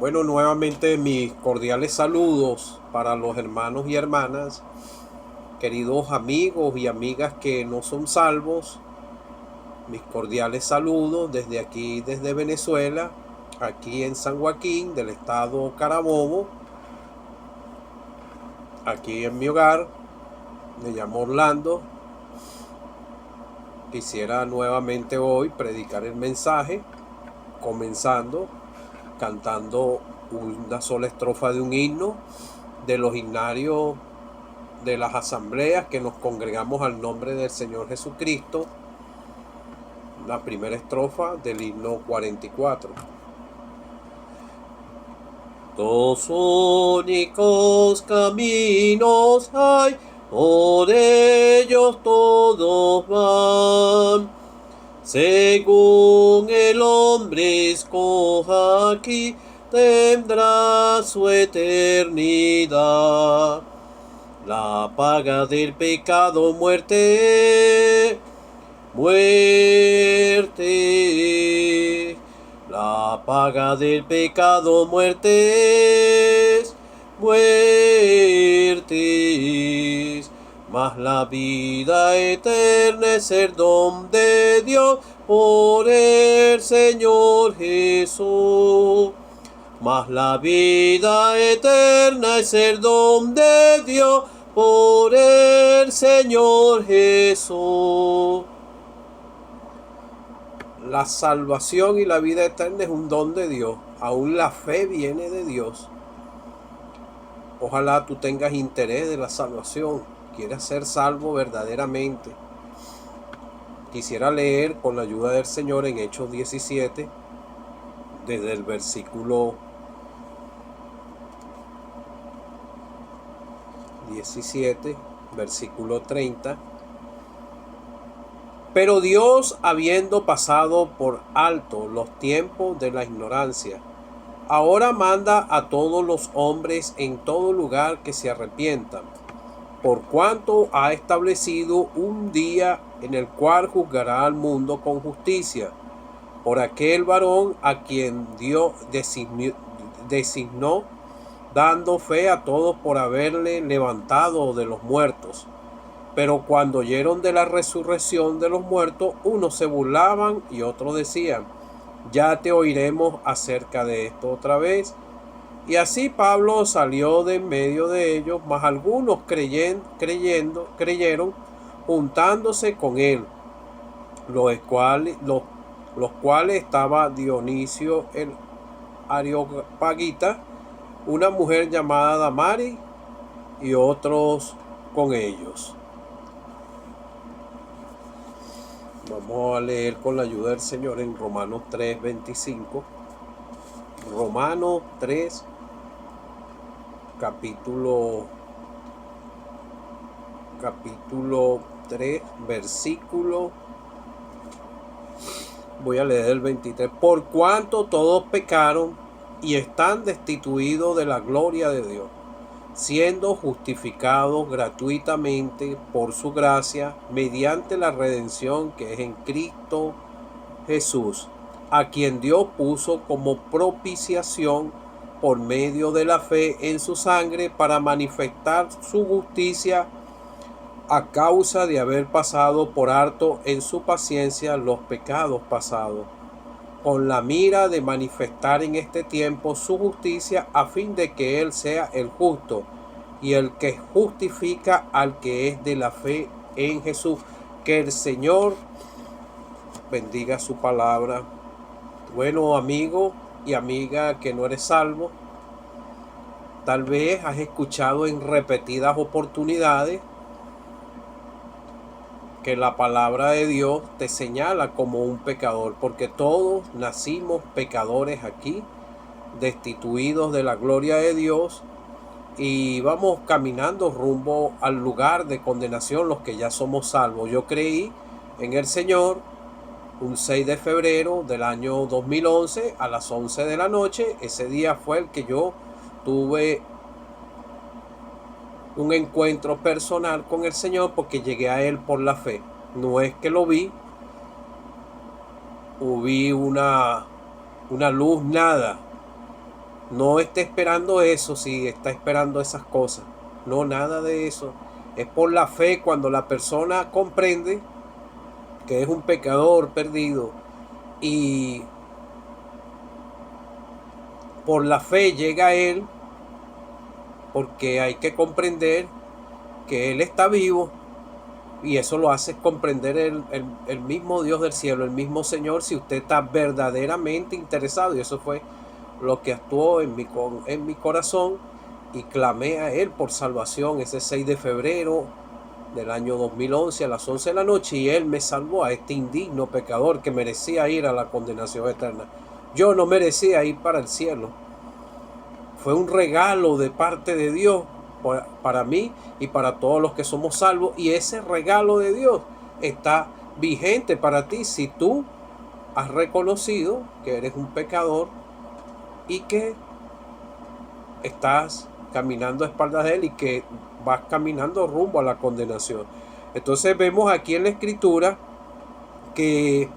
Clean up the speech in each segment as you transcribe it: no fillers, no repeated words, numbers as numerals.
Bueno, nuevamente mis cordiales saludos para los hermanos y hermanas, queridos amigos y amigas que no son salvos. Mis cordiales saludos desde aquí, desde Venezuela, aquí en San Joaquín, del estado Carabobo, aquí en mi hogar. Me llamo Orlando. Quisiera nuevamente hoy predicar el mensaje, comenzando cantando una sola estrofa de un himno de los himnarios de las asambleas que nos congregamos al nombre del Señor Jesucristo, la primera estrofa del himno 44. Dos únicos caminos hay, por ellos todos van. Según el hombre escoja aquí, tendrá su eternidad. La paga del pecado, muerte, muerte. La paga del pecado, muertes, muertes. Mas la vida eterna es el don de Dios por el Señor Jesús. Mas la vida eterna es el don de Dios por el Señor Jesús. La salvación y la vida eterna es un don de Dios. Aún la fe viene de Dios. Ojalá tú tengas interés de la salvación, quieras ser salvo verdaderamente. Quisiera leer con la ayuda del Señor en Hechos 17, desde el versículo 17, versículo 30. Pero Dios, habiendo pasado por alto los tiempos de la ignorancia, ahora manda a todos los hombres en todo lugar que se arrepientan, por cuanto ha establecido un día en el cual juzgará al mundo con justicia, por aquel varón a quien Dios designó, dando fe a todos por haberle levantado de los muertos. Pero cuando oyeron de la resurrección de los muertos, unos se burlaban y otros decían: ya te oiremos acerca de esto otra vez. Y así Pablo salió de en medio de ellos, mas algunos creyeron, juntándose con él, los cuales estaba Dionisio el Areopagita, una mujer llamada Damari, y otros con ellos. Vamos a leer con la ayuda del Señor en Romanos 3:25. Romanos 3, capítulo 3, versículo. Voy a leer el 23. Por cuanto todos pecaron y están destituidos de la gloria de Dios, siendo justificados gratuitamente por su gracia mediante la redención que es en Cristo Jesús, a quien Dios puso como propiciación por medio de la fe en su sangre para manifestar su justicia a causa de haber pasado por alto en su paciencia los pecados pasados, con la mira de manifestar en este tiempo su justicia, a fin de que Él sea el justo y el que justifica al que es de la fe en Jesús. Que el Señor bendiga su palabra. Bueno, amigo y amiga que no eres salvo, tal vez has escuchado en repetidas oportunidades que la palabra de Dios te señala como un pecador, porque todos nacimos pecadores aquí, destituidos de la gloria de Dios, y vamos caminando rumbo al lugar de condenación los que ya somos salvos. Yo creí en el Señor un 6 de febrero del año 2011 a las 11 de la noche. Ese día fue el que yo tuve un encuentro personal con el Señor, porque llegué a Él por la fe. No es que lo vi una luz, nada. No esté esperando eso si está esperando esas cosas. No, nada de eso. Es por la fe cuando la persona comprende que es un pecador perdido y por la fe llega a Él, porque hay que comprender que Él está vivo y eso lo hace comprender el mismo Dios del cielo, el mismo Señor, si usted está verdaderamente interesado. Y eso fue lo que actuó en mi corazón y clamé a Él por salvación ese 6 de febrero del año 2011 a las 11 de la noche y Él me salvó a este indigno pecador que merecía ir a la condenación eterna. Yo no merecía ir para el cielo. Fue un regalo de parte de Dios para mí y para todos los que somos salvos, y ese regalo de Dios está vigente para ti si tú has reconocido que eres un pecador y que estás caminando a espaldas de Él y que vas caminando rumbo a la condenación. Entonces vemos aquí en la escritura que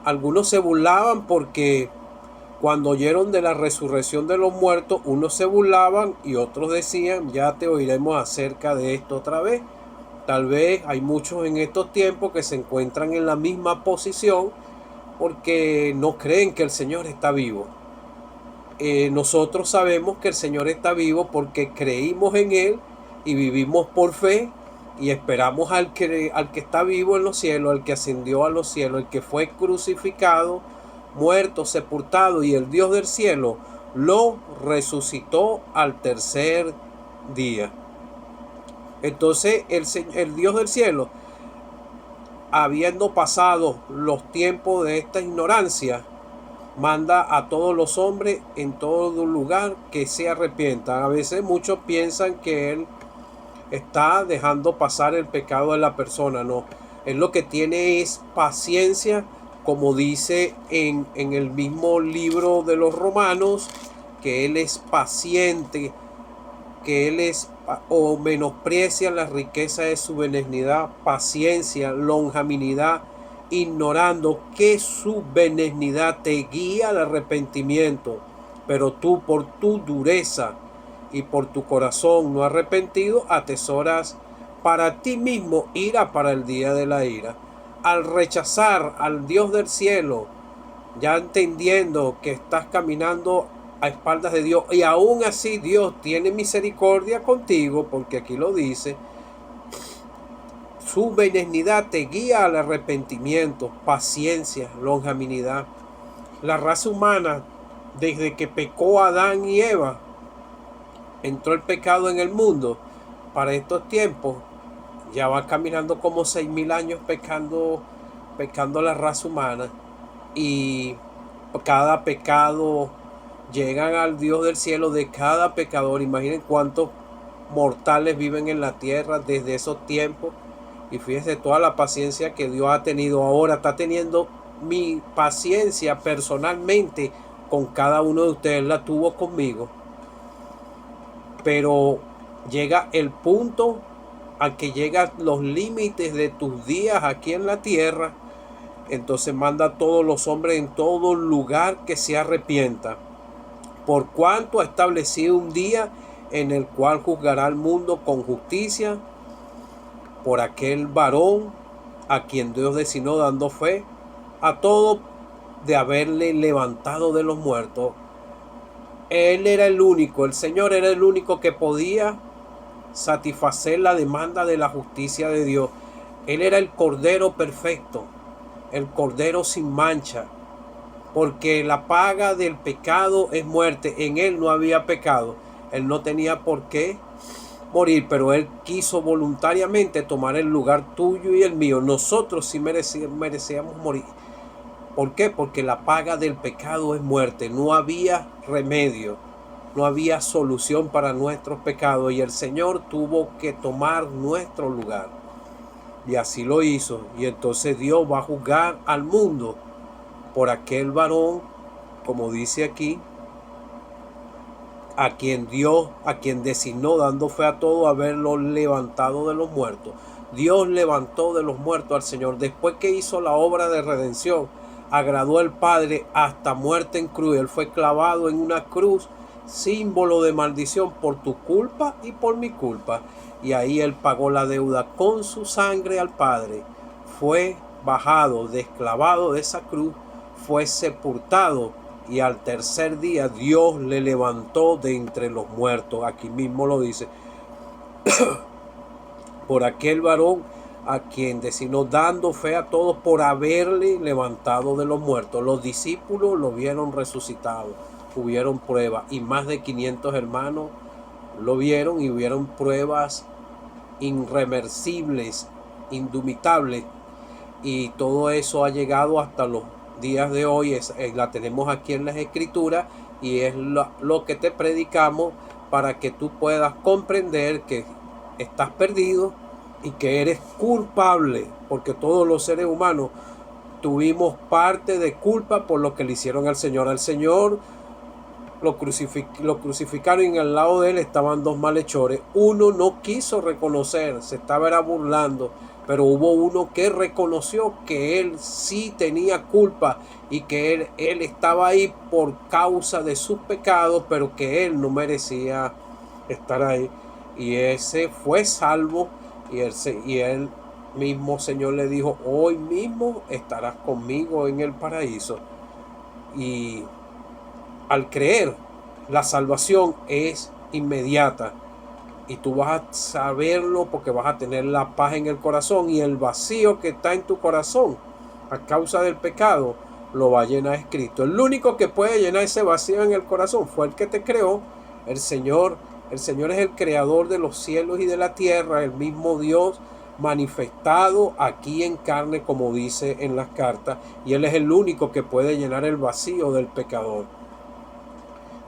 algunos se burlaban porque cuando oyeron de la resurrección de los muertos, unos se burlaban y otros decían, ya te oiremos acerca de esto otra vez. Tal vez hay muchos en estos tiempos que se encuentran en la misma posición porque no creen que el Señor está vivo. Nosotros sabemos que el Señor está vivo porque creímos en Él y vivimos por fe y esperamos al que está vivo en los cielos, al que ascendió a los cielos, el que fue crucificado, muerto, sepultado, y el Dios del cielo lo resucitó al tercer día. Entonces el Dios del cielo, habiendo pasado los tiempos de esta ignorancia, manda a todos los hombres en todo lugar que se arrepientan. A veces muchos piensan que Él está dejando pasar el pecado de la persona. No, Él lo que tiene es paciencia, como dice en el mismo libro de los Romanos, que Él es paciente, que Él es o menosprecia la riqueza de su benignidad, paciencia, longanimidad, ignorando que su benignidad te guía al arrepentimiento, pero tú por tu dureza y por tu corazón no arrepentido atesoras para ti mismo ira para el día de la ira. Al rechazar al Dios del cielo, ya entendiendo que estás caminando a espaldas de Dios, y aún así Dios tiene misericordia contigo, porque aquí lo dice, su benignidad te guía al arrepentimiento, paciencia, longanimidad. La raza humana, desde que pecó Adán y Eva, entró el pecado en el mundo, para estos tiempos, ya va caminando como 6.000 años pecando la raza humana, y cada pecado llegan al Dios del cielo de cada pecador. Imaginen cuántos mortales viven en la tierra desde esos tiempos. Y fíjense toda la paciencia que Dios ha tenido. Ahora está teniendo mi paciencia personalmente con cada uno de ustedes. La tuvo conmigo. Pero llega el punto al que llegan los límites de tus días aquí en la tierra. Entonces manda a todos los hombres en todo lugar que se arrepientan, por cuanto ha establecido un día en el cual juzgará al mundo con justicia por aquel varón a quien Dios designó, dando fe a todo de haberle levantado de los muertos. Él era el único, el Señor era el único que podía satisfacer la demanda de la justicia de Dios. Él era el Cordero perfecto, el Cordero sin mancha, porque la paga del pecado es muerte. En Él no había pecado. Él no tenía por qué morir, pero Él quiso voluntariamente tomar el lugar tuyo y el mío. Nosotros sí merecíamos morir. ¿Por qué? Porque la paga del pecado es muerte. No había remedio, no había solución para nuestros pecados, y el Señor tuvo que tomar nuestro lugar. Y así lo hizo. Y entonces Dios va a juzgar al mundo por aquel varón, como dice aquí, a quien designó, dando fe a todo, haberlo levantado de los muertos. Dios levantó de los muertos al Señor después que hizo la obra de redención. agradó al Padre hasta muerte en cruz. Él fue clavado en una cruz, símbolo de maldición por tu culpa y por mi culpa. Y ahí Él pagó la deuda con su sangre al Padre. Fue bajado, desclavado de esa cruz, fue sepultado y al tercer día Dios le levantó de entre los muertos. Aquí mismo lo dice. Por aquel varón a quien designó, dando fe a todos por haberle levantado de los muertos. Los discípulos lo vieron resucitado, hubieron pruebas y más de 500 hermanos lo vieron y hubieron pruebas irreversibles, indubitables, y todo eso ha llegado hasta los días de hoy. La tenemos aquí en las Escrituras y es lo que te predicamos para que tú puedas comprender que estás perdido y que eres culpable, porque todos los seres humanos tuvimos parte de culpa por lo que le hicieron al Señor. Al Señor lo crucificaron y en el lado de él estaban dos malhechores. Uno no quiso reconocer, se estaba burlando, pero hubo uno que reconoció que él sí tenía culpa y que él estaba ahí por causa de sus pecados, pero que él no merecía estar ahí. Y ese fue salvo y él mismo, Señor, le dijo: hoy mismo estarás conmigo en el paraíso. Y al creer, la salvación es inmediata y tú vas a saberlo porque vas a tener la paz en el corazón, y el vacío que está en tu corazón a causa del pecado lo va a llenar Cristo. El único que puede llenar ese vacío en el corazón fue el que te creó, el Señor. El Señor es el creador de los cielos y de la tierra, el mismo Dios manifestado aquí en carne, como dice en las cartas, y Él es el único que puede llenar el vacío del pecador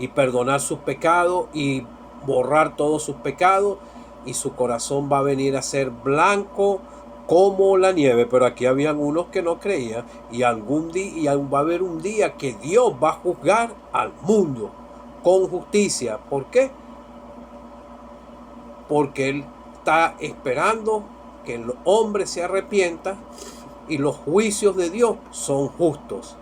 y perdonar sus pecados y borrar todos sus pecados, y su corazón va a venir a ser blanco como la nieve. Pero aquí habían unos que no creían, y algún día va a haber un día que Dios va a juzgar al mundo con justicia. ¿Por qué? Porque Él está esperando que el hombre se arrepienta, y los juicios de Dios son justos.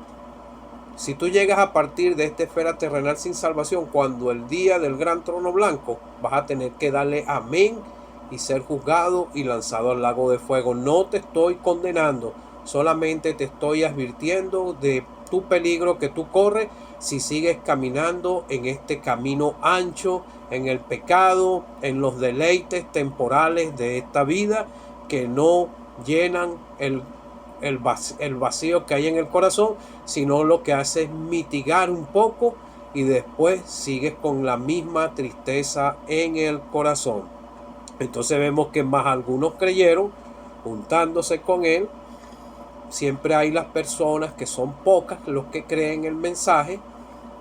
Si tú llegas a partir de esta esfera terrenal sin salvación, cuando el día del gran trono blanco, vas a tener que darle amén y ser juzgado y lanzado al lago de fuego. No te estoy condenando, solamente te estoy advirtiendo de tu peligro que tú corres si sigues caminando en este camino ancho, en el pecado, en los deleites temporales de esta vida que no llenan el vacío que hay en el corazón, sino lo que hace es mitigar un poco, y después sigues con la misma tristeza en el corazón. Entonces vemos que más algunos creyeron juntándose con él. Siempre hay las personas que son pocas los que creen el mensaje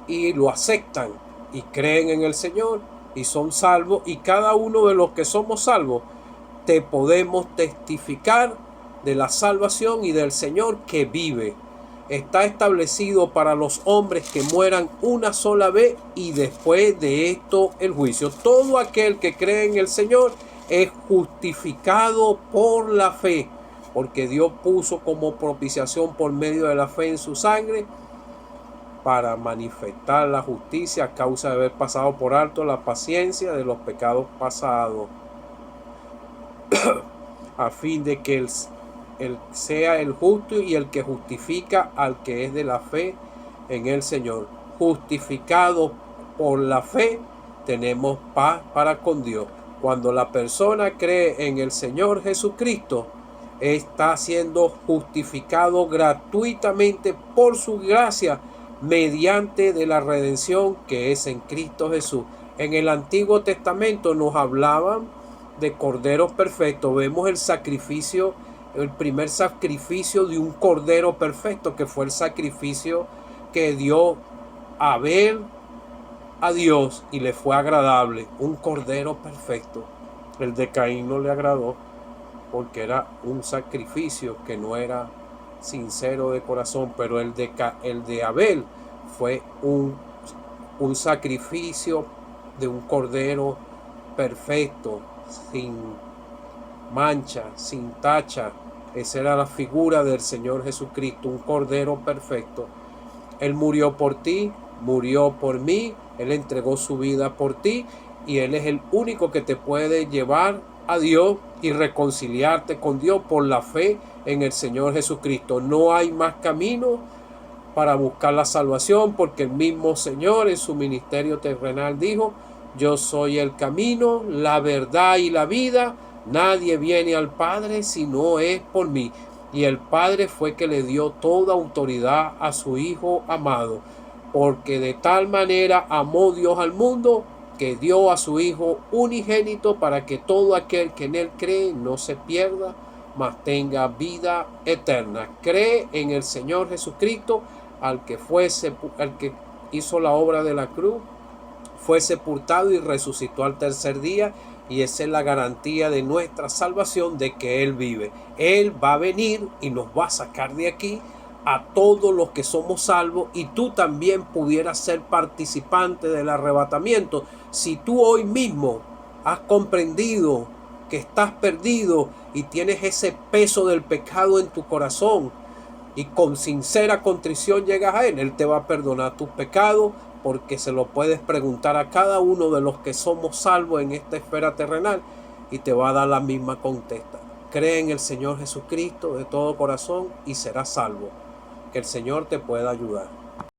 y lo aceptan y creen en el Señor y son salvos, y cada uno de los que somos salvos te podemos testificar de la salvación y del Señor que vive. Está establecido para los hombres que mueran una sola vez, y después de esto el juicio. Todo aquel que cree en el Señor es justificado por la fe, porque Dios puso como propiciación por medio de la fe en su sangre para manifestar la justicia a causa de haber pasado por alto la paciencia de los pecados pasados, a fin de que él sea el justo y el que justifica al que es de la fe en el Señor. Justificado por la fe, tenemos paz para con Dios. Cuando la persona cree en el Señor Jesucristo, está siendo justificado gratuitamente por su gracia, mediante de la redención que es en Cristo Jesús. En el Antiguo Testamento nos hablaban de corderos perfectos. Vemos el sacrificio, el primer sacrificio de un cordero perfecto, que fue el sacrificio que dio Abel a Dios y le fue agradable. Un cordero perfecto. El de Caín no le agradó, porque era un sacrificio que no era sincero de corazón, pero el de Abel fue un sacrificio de un cordero perfecto, sin mancha, sin tacha, Esa era la figura del Señor Jesucristo, un Cordero perfecto. Él murió por ti, murió por mí, Él entregó su vida por ti y Él es el único que te puede llevar a Dios y reconciliarte con Dios por la fe en el Señor Jesucristo. No hay más camino para buscar la salvación, porque el mismo Señor en su ministerio terrenal dijo: yo soy el camino, la verdad y la vida. Nadie viene al Padre si no es por mí. Y el Padre fue que le dio toda autoridad a su Hijo amado, porque de tal manera amó Dios al mundo que dio a su Hijo unigénito, para que todo aquel que en Él cree no se pierda, mas tenga vida eterna. Cree en el Señor Jesucristo, al que hizo la obra de la cruz, fue sepultado y resucitó al tercer día, y esa es la garantía de nuestra salvación, de que Él vive. Él va a venir y nos va a sacar de aquí a todos los que somos salvos, y tú también pudieras ser participante del arrebatamiento si tú hoy mismo has comprendido que estás perdido y tienes ese peso del pecado en tu corazón, y con sincera contrición llegas a Él. Él te va a perdonar tus pecados, porque se lo puedes preguntar a cada uno de los que somos salvos en esta esfera terrenal, y te va a dar la misma contesta. Cree en el Señor Jesucristo de todo corazón y serás salvo. Que el Señor te pueda ayudar.